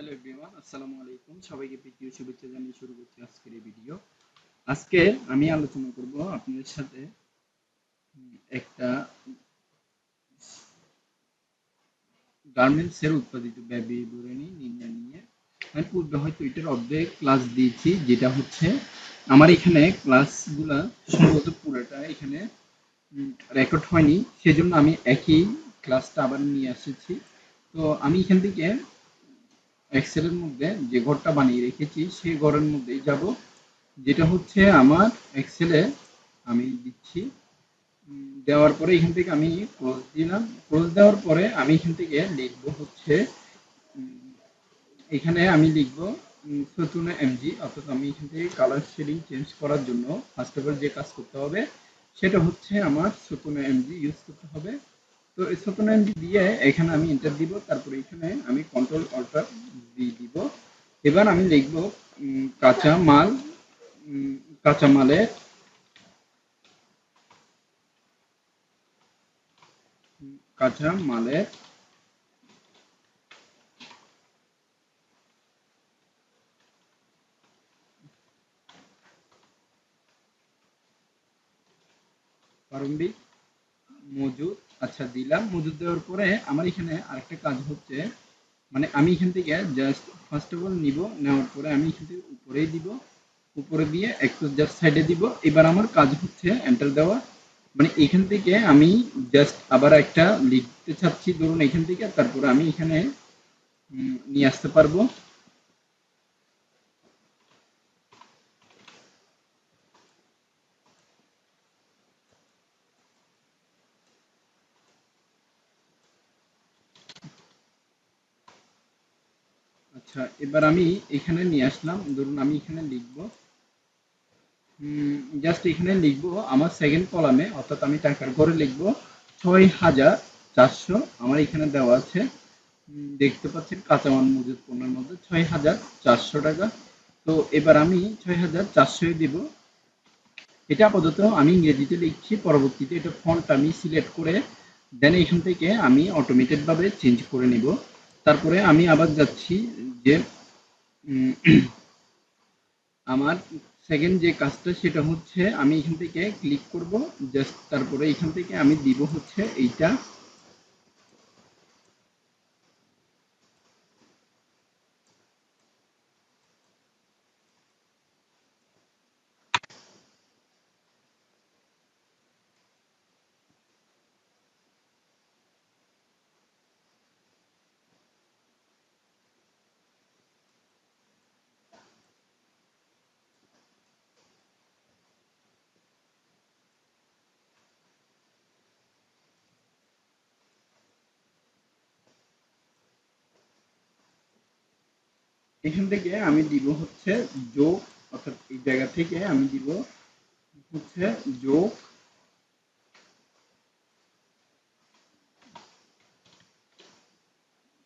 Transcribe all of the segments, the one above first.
Hello everyone, আসসালামু আলাইকুম। সবাইকে প্রীতীয় শুভেচ্ছা জানিয়ে শুরু করছি আজকের এই ভিডিও। আজকে আমি আলোচনা করব আপনাদের সাথে একটা গার্মেন্টস এর উৎপাদিত ব্যয় বিবরণী নির্ণয় নিয়ে। আমি পূর্বে হয়তো এটার অর্ধেক ক্লাস দিয়েছি, যেটা হচ্ছে আমার এখানে ক্লাসগুলা সম্ভবত পুরোটা এখানে রেকর্ড হয়নি, সেজন্য আমি একই ক্লাসটা আবার নিয়ে এসেছি। তো আমি এখান থেকে এক্সেলের মধ্যে যে ঘরটা বানিয়ে রেখেছি সেই ঘরের মধ্যেই যাব, যেটা হচ্ছে আমার এক্সেলে আমি দিচ্ছি। দেওয়ার পরে এখান থেকে আমি ক্লোজ দিলাম। ক্লোজ দেওয়ার পরে আমি এখান থেকে লিখব হচ্ছে উম, এখানে আমি লিখব সতুনা এমজি, অর্থাৎ আমি এখান থেকে কালার শেডিং চেঞ্জ করার জন্য ফার্স্ট অফ অল যে কাজ করতে হবে সেটা হচ্ছে আমার সতুনা এমজি ইউজ করতে হবে। তো এই সতুনা এমজি দিয়ে এখানে আমি এন্টার দিব, তারপরে এখানে আমি কন্ট্রোল অল্টার দিয়ে দিব। এবার আমি লিখব কাঁচা মাল, উম, কাঁচামালের কাঁচামালের প্রারম্ভিক মজুদ। আচ্ছা, দিলাম। মজুদ দেওয়ার পরে আমার এখানে আরেকটা কাজ হচ্ছে, মানে আমি এখান থেকে জাস্ট ফার্স্ট অফ অল নিব, নেওয়ার পরে আমি এখান থেকে উপরেই দিব, উপরে দিয়ে একটু জাস্ট সাইডে দিব। এবার আমার কাজ হচ্ছে এন্টার দেওয়া। মানে এখান থেকে আমি জাস্ট আবার একটা লিখতে চাচ্ছি, ধরুন এখান থেকে, তারপরে আমি এখানে নিয়ে আসতে পারবো। আচ্ছা, এবার আমি এখানে নিয়ে আসলাম, ধরুন আমি এখানে লিখবো, জাস্ট এখানে লিখবো আমার সেকেন্ড কলামে, অর্থাৎ আমি টাকার ঘরে লিখবো ৬,৪০০। আমার এখানে দেওয়া আছে, দেখতে পাচ্ছেন কাঁচামাল মজুদ পণ্যের মধ্যে ৬,৪০০ টাকা। তো এবার আমি ৬,৪০০ দিব। এটা আপাতত আমি ইংরেজিতে লিখছি, পরবর্তীতে এটা ফন্ট আমি সিলেক্ট করে দেন এখান থেকে আমি অটোমেটেড ভাবে চেঞ্জ করে নিব। তারপরে আমি আবার যাচ্ছি যে উম, আমার সেকেন্ড যে কাজটা সেটা হচ্ছে আমি এখান থেকে ক্লিক করব, জাস্ট তারপরে এখান থেকে আমি দিব হচ্ছে এইটা। এখান থেকে আমি দিব হচ্ছে যোগ, অর্থাৎ এই জায়গা থেকে আমি দিব হচ্ছে যোগ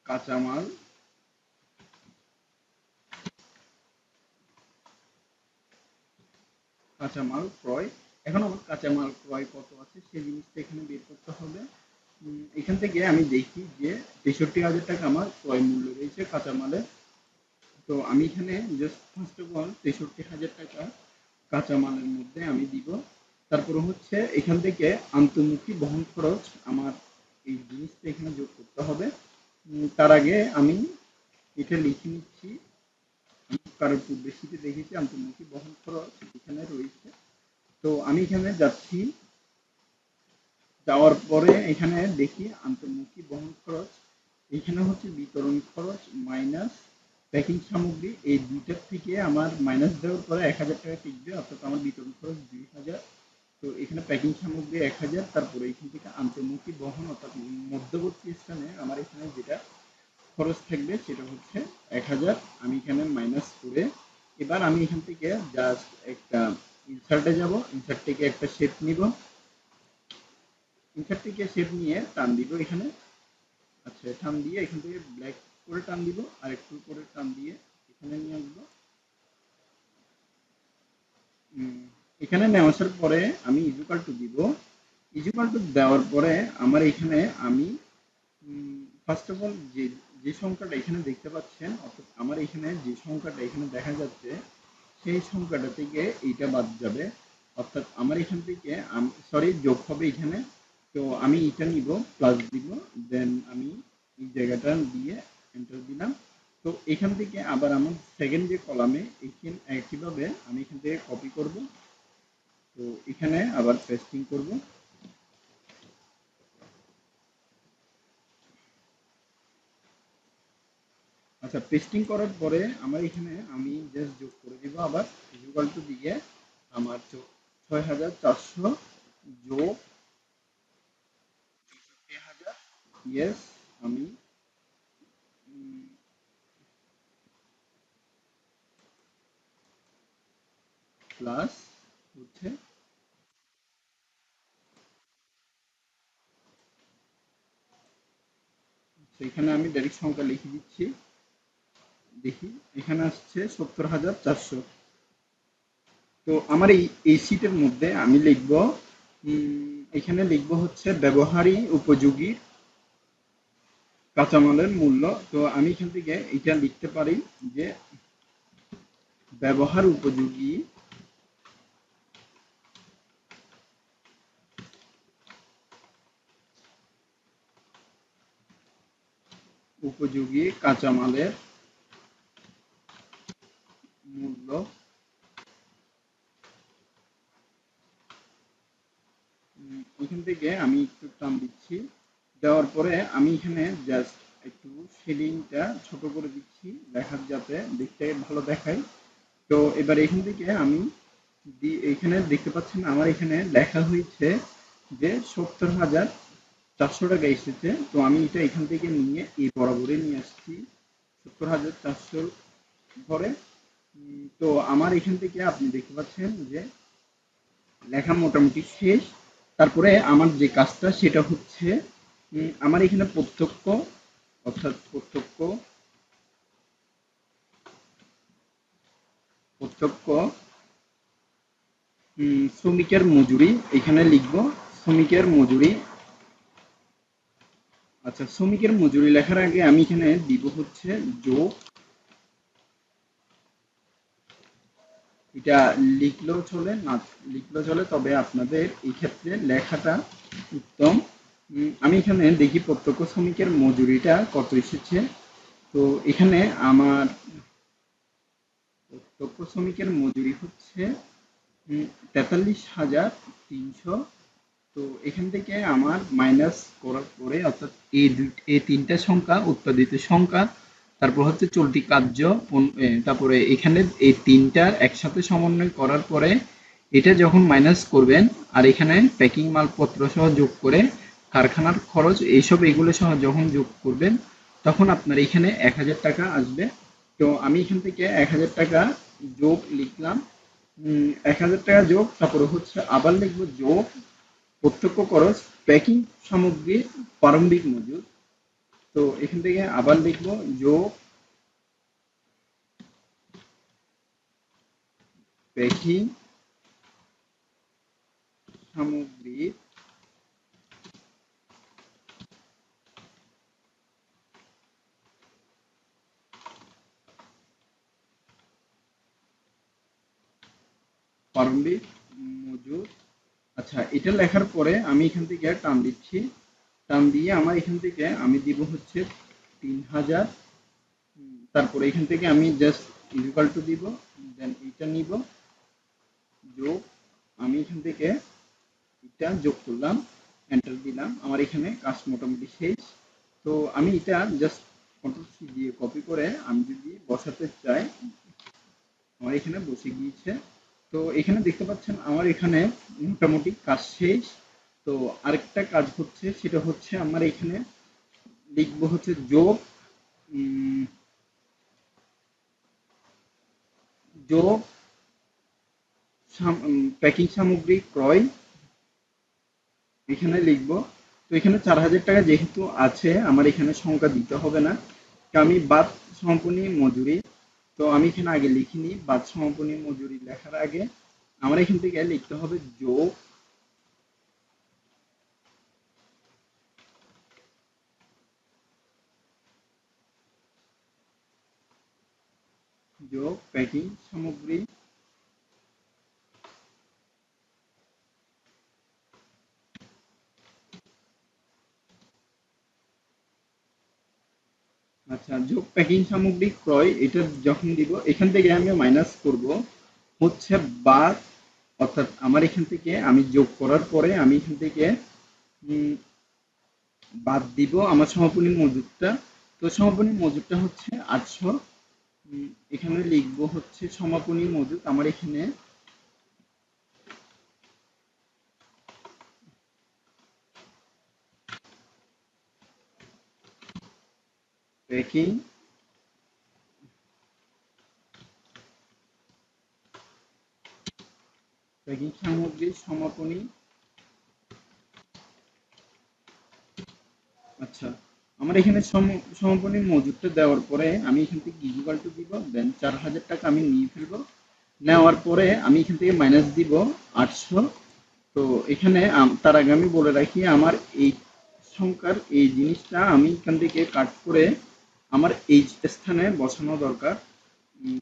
কাঁচামাল, কাঁচামাল ক্রয়। এখন আমার কাঁচামাল ক্রয় কত আছে সেই জিনিসটা এখানে বের করতে হবে। এখান থেকে আমি দেখি যে ৬৩,০০০ টাকা আমার ক্রয় মূল্য রয়েছে কাঁচামালের। তো আমি এখানে জাস্ট ফার্স্ট অফ অল ৬৩,০০০ টাকা কাঁচামালের মধ্যে আমি দিব। তারপরে হচ্ছে এখান থেকে আন্তঃমুখী বহন খরচ আমার এই জিনিসটা এখানে যোগ করতে হবে। তার আগে আমি এটা লিখে নিচ্ছি। আমি কারোর পূর্বে শীতে দেখেছি আন্তঃমুখী বহন খরচ এখানে রয়েছে। তো আমি এখানে যাচ্ছি, যাওয়ার পরে এখানে দেখি আন্তঃমুখী বহন খরচ, এখানে হচ্ছে বিতরণ খরচ মাইনাস প্যাকিং সামগ্রী, এই দুইটার থেকে আমার মাইনাস দেওয়ার পরে ১,০০০ টাকা টিকবে, অর্থাৎ আমার বিতরণ খরচ ২,০০০। তো এখানে প্যাকিং সামগ্রী ১,০০০, তারপরে এখান থেকে আন্তঃমুখী বহন অর্থাৎ মধ্যবর্তী স্থানে আমার এখানে যেটা খরচ থাকবে সেটা হচ্ছে ১,০০০। আমি এখানে মাইনাস করে এবার আমি এখান থেকে জাস্ট একটা ইনসার্টে যাব, ইনসার্ট থেকে একটা শেপ নিব, ইনসার্ট থেকে শেপ নিয়ে টান দিব এখানে। আচ্ছা, টান দিয়ে এখান থেকে ব্ল্যাক করে টান দিব, আর একটু করে টান দিয়ে এখানে নিয়ে আসবো। উম, এখানে নিয়ে আসার পরে আমি ইজুকাল টু দিব। ইজুকাল টু দেওয়ার পরে আমার এখানে আমি ফার্স্ট অফ অল যে যে সংখ্যাটা এখানে দেখতে পাচ্ছেন, অর্থাৎ আমার এখানে যে সংখ্যাটা এখানে দেখা যাচ্ছে সেই সংখ্যাটা থেকে এইটা বাদ যাবে, অর্থাৎ আমার এখান থেকে সরি যোগ হবে এখানে। তো আমি এটা নিব, প্লাস দিব, দেন আমি এই জায়গাটা দিয়ে এন্টার দিলাম। তো এখান থেকে আবার আমার সেকেন্ড যে কলামে এখানে একইভাবে আমি এখান থেকে কপি করব, তো এখানে আবার পেস্টিং করব। আচ্ছা, পেস্টিং করার পরে আমার এখানে আমি জাস্ট যোগ করে দিব আবার ইকুয়াল টু দিয়ে আমার ৬,৪০০ যোগ ৬৪,০০০, ইয়েস, আমি প্লাস হচ্ছে এখানে আমি ডাইরেক্ট সংখ্যা লিখে দিচ্ছি, দেখি এখানে আসছে ৭০,৪০০। তো আমার এই শীটের মধ্যে আমি লিখব, এখানে লিখব হচ্ছে ব্যবহারী উপযোগী কাঁচামালের মূল্য। তো আমি এখান থেকে এটা লিখতে পারি যে ব্যবহার উপযোগী উপযোগী কাঁচামালের মূল্য। এখান থেকে আমি একটু টান দিচ্ছি, দেওয়ার পরে আমি এখানে জাস্ট একটু শেডিংটা ছোট করে দিচ্ছি, দেখার যাতে দেখতে ভালো দেখায়। তো এবার এখান থেকে আমি এখানে দেখতে পাচ্ছেন আমার এখানে লেখা হয়েছে যে ৭০,৪০০ টাকা এসেছে। তো আমি এটা এখান থেকে নিয়ে এই বরাবরে নিয়ে আসছি ৭০,৪০০ ঘরে। তো আমার এখান থেকে আপনি দেখতে পাচ্ছেন যে লেখা মোটামুটি শেষ। তারপরে আমার যে কাজটা সেটা হচ্ছে আমার এখানে প্রত্যক্ষ, অর্থাৎ প্রত্যক্ষ প্রত্যক্ষ শ্রমিকের মজুরি এখানে লিখব, শ্রমিকের মজুরি। আচ্ছা, শ্রমিকের মজুরি লেখার আগে আমি এখানে দিব হচ্ছে যোগ, এটা লিখলেও চলে না লিখলেও চলে, তবে আপনাদের এই ক্ষেত্রে লেখাটা উত্তম। আমি এখানে দেখি প্রত্যক্ষ শ্রমিকের মজুরিটা কত এসেছে। তো এখানে আমার প্রত্যক্ষ শ্রমিকের মজুরি হচ্ছে ৪৩,৩০০। তো এখান থেকে আমার মাইনাস করার পরে, অর্থাৎ এই তিনটা সংখ্যা উৎপাদিত সংখ্যা, তারপর হচ্ছে চলতি কার্য, তারপরে এখানে এই তিনটার একসাথে সমন্বয় করার পরে এটা যখন মাইনাস করবেন আর এখানে প্যাকিং মালপত্র সহ যোগ করে কারখানার খরচ এইসব এগুলো সহ যখন যোগ করবেন তখন আপনার এখানে ১,০০০ টাকা আসবে। তো আমি এখান থেকে ১,০০০ টাকা যোগ লিখলাম, ১,০০০ টাকা যোগ, তারপরে হচ্ছে আবার লিখবো যোগ প্রত্যক্ষ খরচ প্যাকিং সামগ্রীর প্রারম্ভিক মজুদ। তো এখান থেকে আবার লিখবো যোগ প্যাকিং সামগ্রীর প্রারম্ভিক মজুদ। আচ্ছা, এটা লেখার পরে আমি এখান থেকে টান দিচ্ছি, টান দিয়ে আমার এখান থেকে আমি দিব হচ্ছে ৩,০০০। তারপরে এখান থেকে আমি জাস্ট ইকুয়াল টু দিব, দেন এটা নিব যোগ, আমি এখান থেকে এটা যোগ করলাম, এন্টার দিলাম, আমার এখানে কাজ মোটামুটি শেষ। তো আমি এটা জাস্ট কন্ট্রোল সি দিয়ে কপি করে আমি যদি বসাতে চাই আমার এখানে বসে গিয়েছে। তো এখানে দেখতে পাচ্ছেন আমার এখানে মোটামুটি কাজ শেষ। তো আরেকটা কাজ হচ্ছে, সেটা হচ্ছে আমার এখানে লিখবো হচ্ছে যোগ, যোগ প্যাকিং সামগ্রী ক্রয় এখানে লিখবো। তো এখানে ৪,০০০ টাকা যেহেতু আছে আমার এখানে সংখ্যা দিতে হবে না, তো আমি বাদ সমাপনী মজুরি, তো আমি এখানে আগে লিখিনি, বাদ সমাপনী মজুরি লেখার আগে আমার এখান থেকে লিখতে হবে যোগ যোগ প্যাকিং সামগ্রী, আচ্ছা যোগ প্যাকিং সামগ্রী ক্রয়, এটা যখন দিব এখান থেকে আমি মাইনাস করব হচ্ছে বাদ, অর্থাৎ আমার এখান থেকে আমি যোগ করার পরে আমি এখান থেকে উম, বাদ দিব আমার সমাপনী মজুদটা। তো সমাপনী মজুদটা হচ্ছে 800। এখানে লিখবো হচ্ছে সমাপনী মজুদ আমার এখানে প্যাকিং প্যাকিং সামগ্রীর সমাপনী। আচ্ছা আমার এখানে সমাপনী মজুদটা দেওয়ার পরে আমি এখান থেকে ইকুয়াল টু দিব, দেন 4000 টাকা আমি নিয়ে ফেলবো। নেওয়ার পরে আমি এখান থেকে মাইনাস দিব 800। তো এখানে তার আগে আমি বলে রাখি আমার এই সংখ্যার এই জিনিসটা আমি এখান থেকে কাট করে আমার এই স্থানে বসানো দরকার।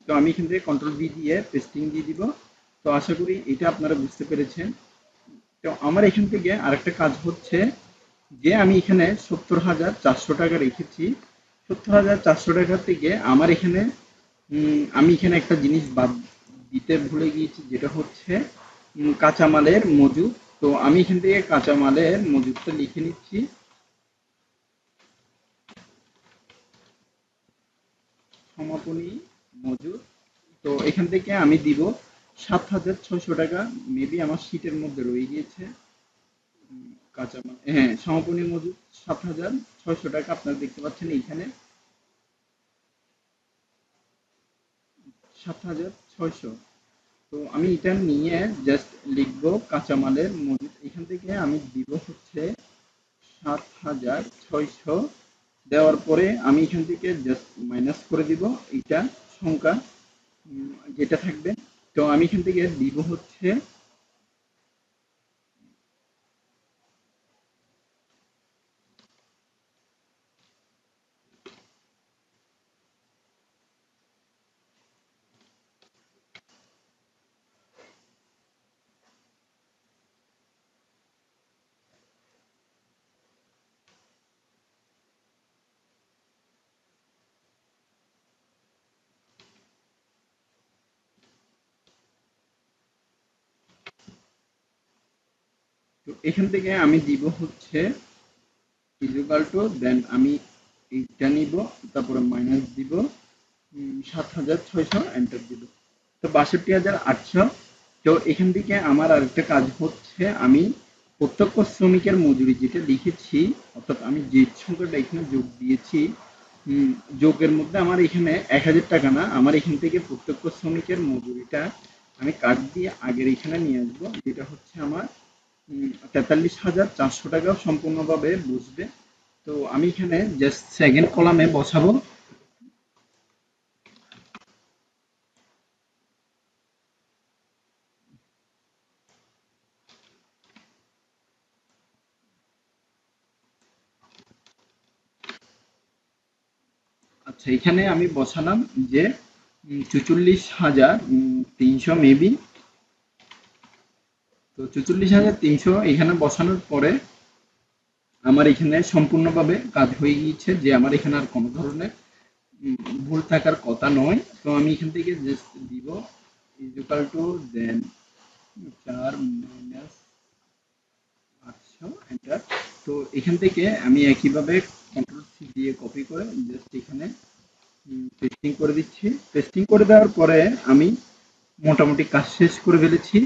তো আমি এখান থেকে কন্ট্রোল ভি দিয়ে পেস্টিং দিয়ে দিব। তো আশা করি এটা আপনারা বুঝতে পেরেছেন। তো আমার এখান থেকে আরেকটা কাজ হচ্ছে যে আমি এখানে 70,400 টাকা রেখেছি। 70,400 টাকা থেকে আমার এখানে আমি এখানে একটা জিনিস বাদ দিতে ভুলে গিয়েছি, যেটা হচ্ছে কাঁচামালের মজুদ। তো আমি এখান থেকে কাঁচামালের মজুদটা লিখে নিচ্ছি, সমাপনী মজুদ। তো এখান থেকে আমি দিব 7,600 টাকা। মেবি আমার শীটের মধ্যে রয়ে গিয়েছে কাঁচামাল, হ্যাঁ সমাপনী মজুদ 7,600 টাকা আপনারা দেখতে পাচ্ছেন এইখানে 7,600। তো আমি এটা নিয়ে জাস্ট লিখবো কাঁচামালের মজুদ, এখান থেকে আমি দিব হচ্ছে 7,600। দেওয়ার পরে আমি এখান থেকে জাস্ট মাইনাস করে দিব এইটা সংখ্যা যেটা থাকবে। তো আমি এখান থেকে দিব হচ্ছে, তো এখান থেকে আমি দিব হচ্ছে ইকুয়াল টু, দেন আমি এইটা নিব, তারপরে মাইনাস দিব 7,600, এন্টার দিব। তো 62,800। তো এখান থেকে আমার আরেকটা কাজ হচ্ছে আমি প্রত্যক্ষ শ্রমিকের মজুরি যেটা লিখেছি, অর্থাৎ আমি যে সংখ্যাটা এখানে যোগ দিয়েছি উম, যোগের মধ্যে আমার এখানে 1,000 টাকা না, আমার এখান থেকে প্রত্যক্ষ শ্রমিকের মজুরিটা আমি কাট দিয়ে আগের এখানে নিয়ে আসবো, যেটা হচ্ছে আমার 43,400 টাকা সম্পূর্ণভাবে বুঝবে। তো আমি এখানে জাস্ট সেকেন্ড কলামে বসাবো। আচ্ছা এখানে আমি বসালাম যে 44,300 মেবি। তো 44,300 এখানে বসানোর পরে আমার এখানে সম্পূর্ণভাবে কাজ হয়ে গিয়েছে, যে আমার এখানে আর কোনো ধরনের ভুল থাকার কথা নয়। তো আমি এখান থেকে জাস্ট দিব equal to, then 4 minus 800, enter. তো এখান থেকে আমি একইভাবে কন্ট্রোল সি দিয়ে কপি করে জাস্ট এখানে পেস্টিং করে দিচ্ছি। পেস্টিং করে দেওয়ার পরে আমি মোটামুটি কাজ শেষ করে ফেলেছি।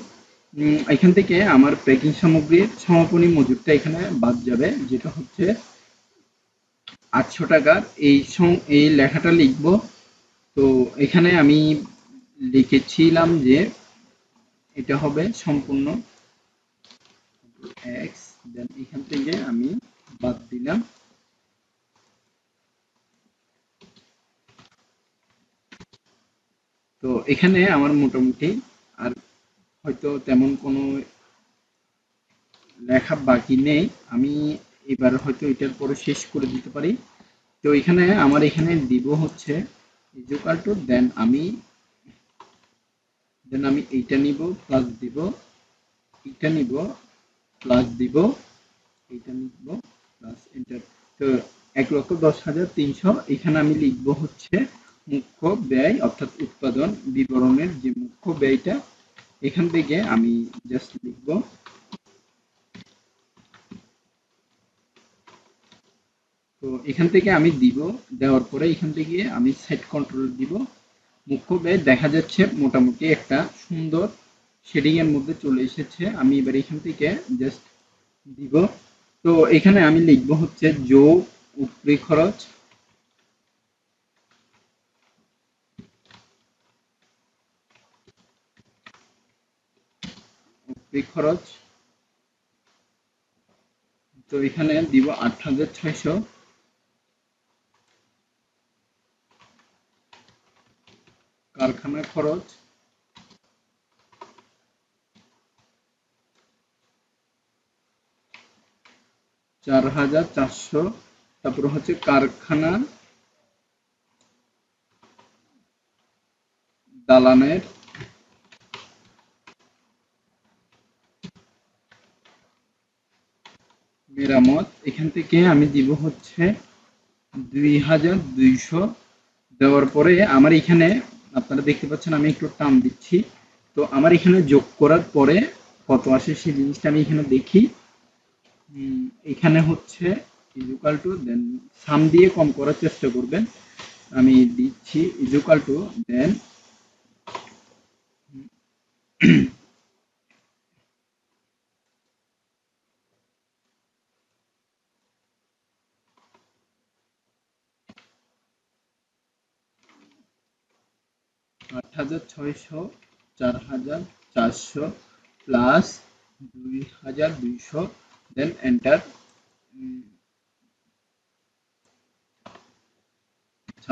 এখান থেকে আমার প্যাকিং সামগ্রীর সমাপনী মজুদটা এখানে বাদ যাবে, যেটা হচ্ছে 800 টাকার। এই লেখাটা লিখবো। তো এখানে আমি লিখেছিলাম যে এটা হবে সম্পূর্ণ এক্স, দেন এখান থেকে আমি বাদ দিলাম। তো এখানে আমার মোটামুটি আর হয়তো তেমন কোনো লেখা বাকি নেই। আমি এবার হয়তো এটার পরে শেষ করে দিতে পারি। তো এখানে আমার এখানে দিব হচ্ছে ইজ ইকুয়াল টু দেন আমি এইটা নিব প্লাস দিব, এইটা নিব প্লাস দিব, এইটা নিব প্লাস এন্টার। তো 1,10,300 এখানে আমি লিখবো হচ্ছে মুখ্য ব্যয় অর্থাৎ উৎপাদন বিবরণের যে মুখ্য ব্যয়টা, এখান থেকে আমি জাস্ট লিখব। তো এখান থেকে আমি দিব, দেওয়ার পরে এখান থেকে আমি সেট কন্ট্রোল দিব। মুখ্য ব্যয় দেখা যাচ্ছে মোটামুটি একটা সুন্দর শেডিং এর মধ্যে চলে এসেছে। আমি এবার এখান থেকে জাস্ট দিব। তো এখানে আমি লিখব হচ্ছে যোগ উপরি খরচ, উপরি খরচ। তো এখানে দিব 8,600, কারখানা খরচ 4,400, তারপর হচ্ছে কারখানা দালানের মেরামত, এখান থেকে আমি দিব হচ্ছে 2,200। দেওয়ার পরে আমার এখানে আপনারা দেখতে পাচ্ছেন আমি একটু টান দিচ্ছি। তো আমার এখানে যোগ করার পরে কত আসে সেই জিনিসটা আমি এখানে দেখি। এখানে হচ্ছে ইকুয়াল টু দেন সাম দিয়ে কম করার চেষ্টা করবেন। আমি দিচ্ছি equal to then 8,600, 4,400 plus 2,200, then enter.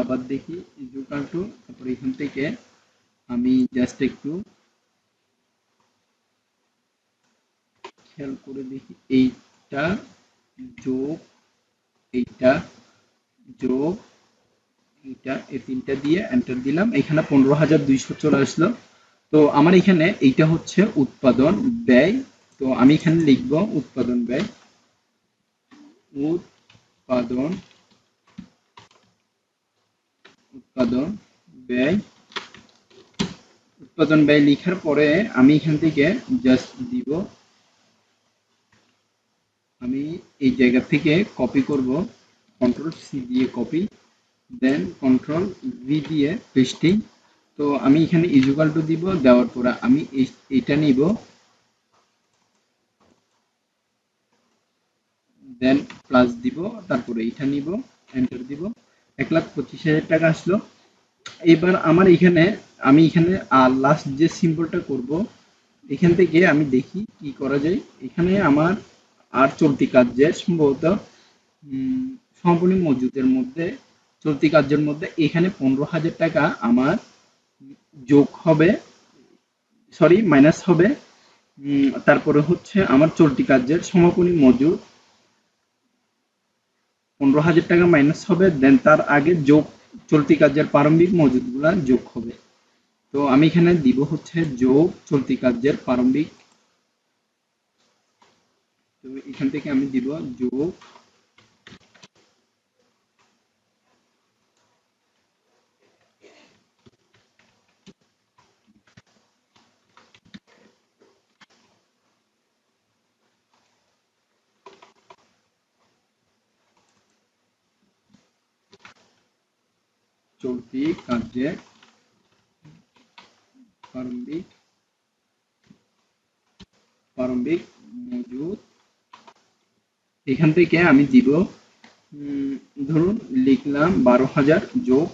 আবার দেখি ইকুয়াল টু, তারপর এখান থেকে আমি জাস্ট একটু খেয়াল করে দেখি, এইটা যোগ এইটা যোগ এইটা, এই তিনটা দিয়ে এন্টার দিলাম, এখানে 15,200 চলে আসলো। তো আমার এখানে এইটা হচ্ছে উৎপাদন ব্যয়। তো আমি এখানে লিখব উৎপাদন ব্যয়, উৎপাদন উৎপাদন ব্যয়। উৎপাদন ব্যয় লেখার পরে আমি এখান থেকে জাস্ট দিব, আমি এই জায়গা থেকে কপি করব, কন্ট্রোল সি দিয়ে কপি, দেন কন্ট্রোল ভি দিয়ে পেস্টিং। তো আমি এখানে ইকুয়াল টু দিব, দেওয়ার পরে আমি এইটা নিব, দেন প্লাস দিব, তারপরে এইটা নিব, এন্টার দিব, 1,25,000 টাকা আসলো। এবার আমার এখানে আমি এখানে লাস্ট যে সিম্বলটা করব, এখান থেকে আমি দেখি কি করা যায়। এখানে আমার আর চলতি কার্যের সম্ভবত সমাপনী মজুদের মধ্যে, চলতি কার্যের মধ্যে এখানে 15,000 টাকা আমার যোগ হবে, সরি মাইনাস হবে। তারপরে হচ্ছে আমার চলতি কার্যের সমাপনী মজুদ 15,000 টাকা মাইনাস হবে, দেন তার আগে যোগ চলতি কার্যের প্রারম্ভিক মজুদগুলা যোগ হবে। তো আমি এখানে দিব হচ্ছে যোগ চলতি কার্যের প্রারম্ভিক। তো এখান থেকে আমি দিব যোগ চলতি কার্যের প্রারম্ভিক প্রারম্ভিক মজুদ। এখান থেকে আমি দিব ধরুন লিখলাম 12,000 যোগ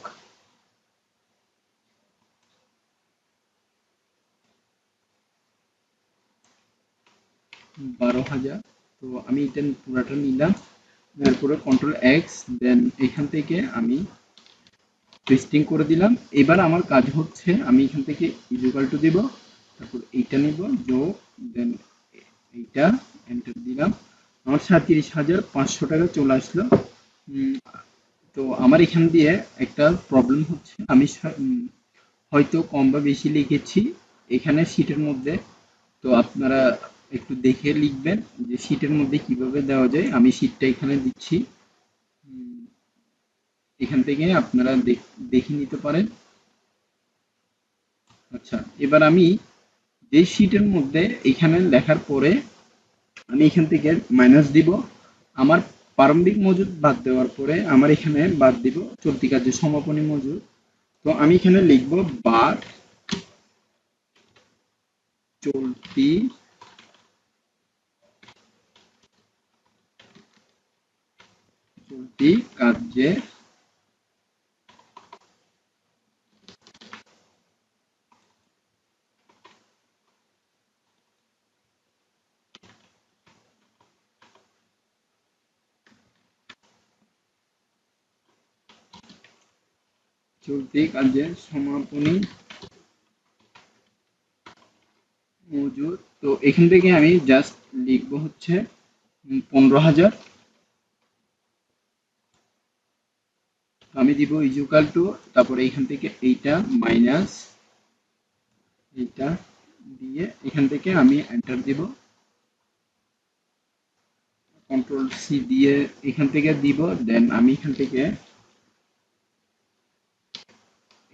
12,000। তো আমি এটা পুরাটা নিলাম, তারপরে কন্ট্রোল এক্স, দেন এখান থেকে আমি পেস্টিং করে দিলাম। এবার আমার কাজ হচ্ছে আমি এখান থেকে ইকুয়াল টু দিব, তারপর এইটা নিব যোগ, দেন এইটা এন্টার দিলাম, আমার 37,500 টাকা চলে আসলো। তো আমার এখান দিয়ে একটা প্রবলেম হচ্ছে, আমি হয়তো কম বা বেশি লিখেছি এখানে শীটের মধ্যে। তো আপনারা একটু দেখে লিখবেন যে শীটের মধ্যে কিভাবে দেওয়া যায়। আমি শীটটা এখানে দিচ্ছি, উম, এখান থেকে আপনারা দেখে নিতে পারেন। আচ্ছা, এবার আমি যে শীটের মধ্যে এখানে লেখার পরে আমি এখান থেকে মাইনাস দিব। আমার প্রারম্ভিক মজুদ বাদ দেওয়ার পরে আমার এখানে বাদ দিব চলতি কাজের সমাপনী মজুদ। তো আমি এখানে লিখব বার চলতি চলতি কার্যে চলতি কার্যের সমাপনী মজুদ। তো এখান থেকে আমি জাস্ট লিখবো হচ্ছে 15,000। আমি দিব ইকুয়াল টু, তারপরে এখান থেকে এইটা মাইনাস এইটা দিয়ে এখান থেকে আমি এন্টার দিব, কন্ট্রোল সি দিয়ে এখান থেকে দিব। দেন আমি এখান থেকে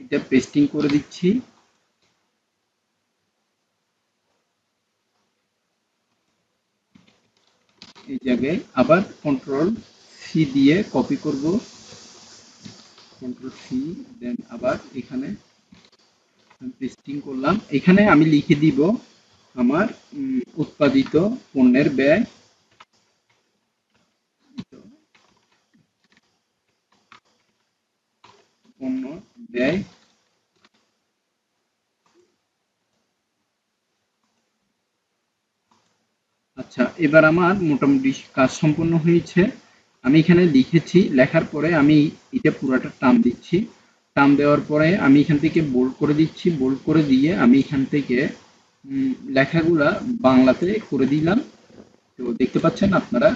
এটা পেস্টিং করে দিচ্ছি এই জায়গায়। আবার কন্ট্রোল সি দিয়ে কপি করব, কন্ট্রোল সি, দেন আবার এখানে পেস্টিং করলাম। এখানে আমি লিখে দিব আমার উৎপাদিত পণ্যের ব্যয়, পণ্য ব্যয়। আচ্ছা, এবার আমার মোটামুটি কাজ সম্পূর্ণ হয়েছে। আমি এখানে লিখেছি, লেখার পরে আমি এটা পুরোটা টার্ম দিচ্ছি। টার্ম দেওয়ার পরে আমি এখান থেকে বোল্ড করে দিচ্ছি, বোল্ড করে দিয়ে আমি এখান থেকে লেখাগুলা বাংলাতে করে দিলাম। তো দেখতে পাচ্ছেন আপনারা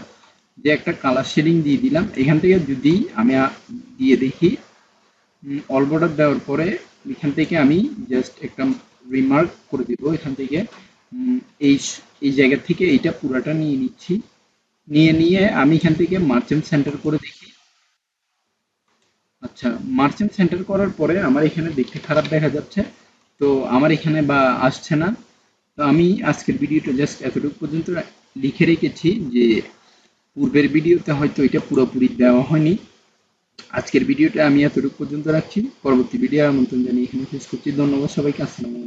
যে একটা কালার শেডিং দিয়ে দিলাম। এখান থেকে যদি আমি দিয়ে দেখি অল বর্ডার দেওয়ার পরে এখান থেকে আমি জাস্ট একটা রিমার্ক করে দিব। এখান থেকে উম, এই এই জায়গা থেকে এইটা পুরাটা নিয়ে নিচ্ছি, নিয়ে আমি এখান থেকে মার্চেন্ট সেন্টার করে দেখি। আচ্ছা, মার্চেন্ট সেন্টার করার পরে আমার এখানে দেখতে খারাপ দেখা যাচ্ছে, তো আমার এখানে বা আসছে না। তো আমি আজকের ভিডিওটা জাস্ট এতটুকু পর্যন্ত লিখে রেখেছি যে পূর্বের ভিডিওতে হয়তো এটা পুরোপুরি দেওয়া হয়নি। আজকের ভিডিওটা আমি এতটুকু পর্যন্ত রাখছি, পরবর্তী ভিডিও আমন্ত্রণ জানিয়ে এখানে শেষ করছি। ধন্যবাদ সবাইকে, আসসালামু আলাইকুম।